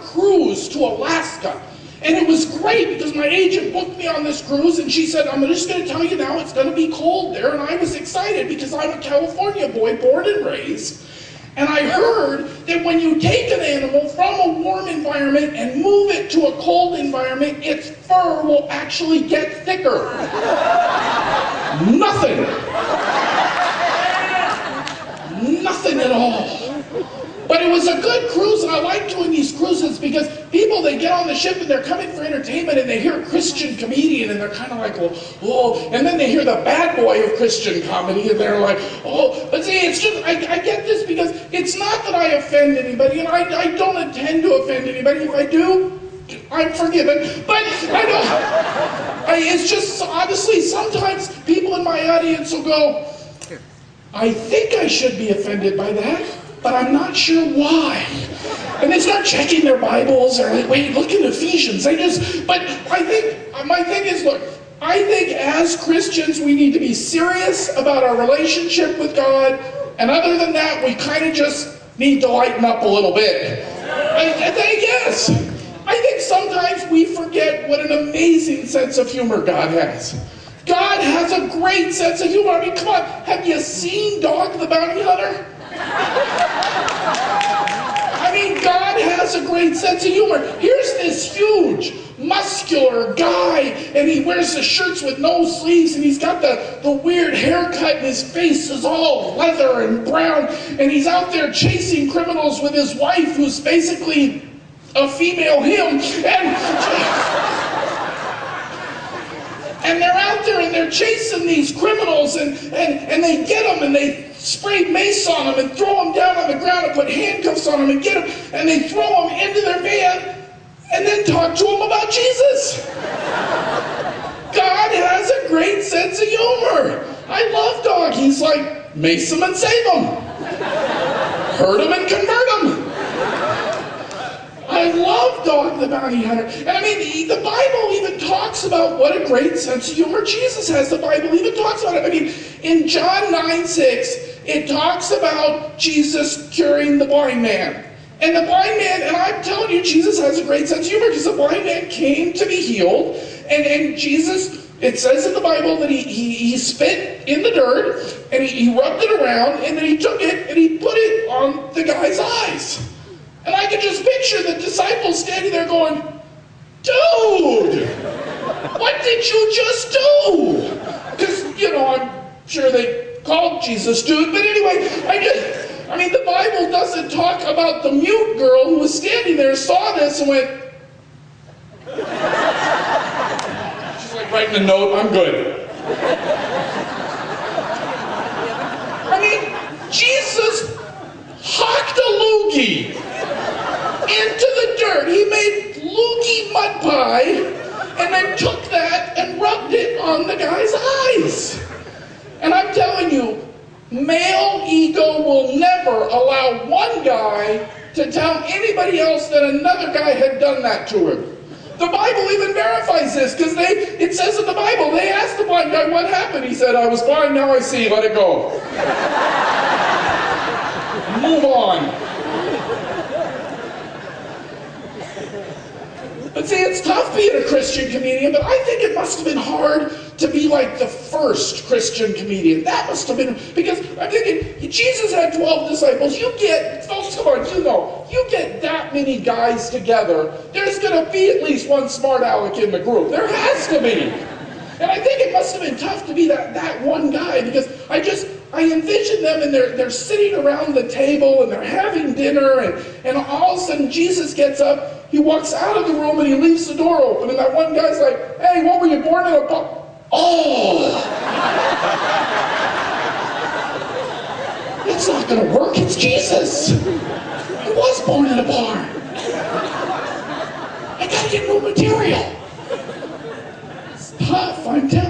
cruise to Alaska. And it was great because my agent booked me on this cruise and she said, I'm just going to tell you now it's going to be cold there. And I was excited because I'm a California boy, born and raised. And I heard that when you take an animal from a warm environment and move it to a cold environment, its fur will actually get thicker. Nothing. Nothing at all. But it was a good cruise, and I like doing these cruises because people, they get on the ship and they're coming for entertainment and they hear a Christian comedian and they're kind of like, well, oh, and then they hear the bad boy of Christian comedy and they're like, oh, but see, it's just, I get this because it's not that I offend anybody, and I don't intend to offend anybody. If I do, I'm forgiven, but I don't, it's just, honestly, sometimes people in my audience will go, I think I should be offended by that, but I'm not sure why. And they start checking their Bibles, or like, wait, look in Ephesians. But I think, my thing is, look, I think as Christians we need to be serious about our relationship with God, and other than that, we kind of just need to lighten up a little bit. I think, yes. I think sometimes we forget what an amazing sense of humor God has. God has a great sense of humor. I mean, come on, have you seen Dog the Bounty Hunter? I mean, God has a great sense of humor. Here's this huge, muscular guy, and he wears the shirts with no sleeves, and he's got the weird haircut, and his face is all leather and brown, and he's out there chasing criminals with his wife, who's basically a female him, and they're out there and they're chasing these criminals, and they get them and they spray mace on them and throw them down on the ground and put handcuffs on them and get them, and they throw them into their van and then talk to them about Jesus. God has a great sense of humor. I love Dog. He's like, mace them and save them. Hurt them and convert them. I love Dog the Bounty Hunter. And I mean, the Bible even talks about what a great sense of humor Jesus has. The Bible even talks about it. I mean, in John 9:6, it talks about Jesus curing the blind man. And the blind man, and I'm telling you, Jesus has a great sense of humor because the blind man came to be healed. And Jesus, it says in the Bible that he spit in the dirt and he rubbed it around, and then he took it and he put it on the guy's eyes. And I can just picture the disciples standing there going, dude, what did you just do? Because, you know, I'm sure they called Jesus dude, but anyway, I mean, the Bible doesn't talk about the mute girl who was standing there, saw this and went, she's like writing a note, I'm good. I mean, Jesus hocked a loogie into the dirt. He made loogie mud pie and then took that and rubbed it on the guy's eyes. And I'm telling you, male ego will never allow one guy to tell anybody else that another guy had done that to him. The Bible even verifies this because it says in the Bible, they asked the blind guy, what happened? He said, I was blind, now I see, let it go. Move on. But see, it's tough being a Christian comedian, but I think it must have been hard to be like the first Christian comedian. That must have been, because I'm thinking, Jesus had 12 disciples. You get, folks, come on, you know, you get that many guys together, there's going to be at least one smart aleck in the group. There has to be. And I think it must have been tough to be that one guy, because I envision them, and they're sitting around the table and they're having dinner, and all of a sudden Jesus gets up, he walks out of the room and he leaves the door open, and that one guy's like, hey, what, were you born in a bar? Oh! It's not going to work, it's Jesus. He was born in a barn. I got to get new material. It's tough, I'm telling you.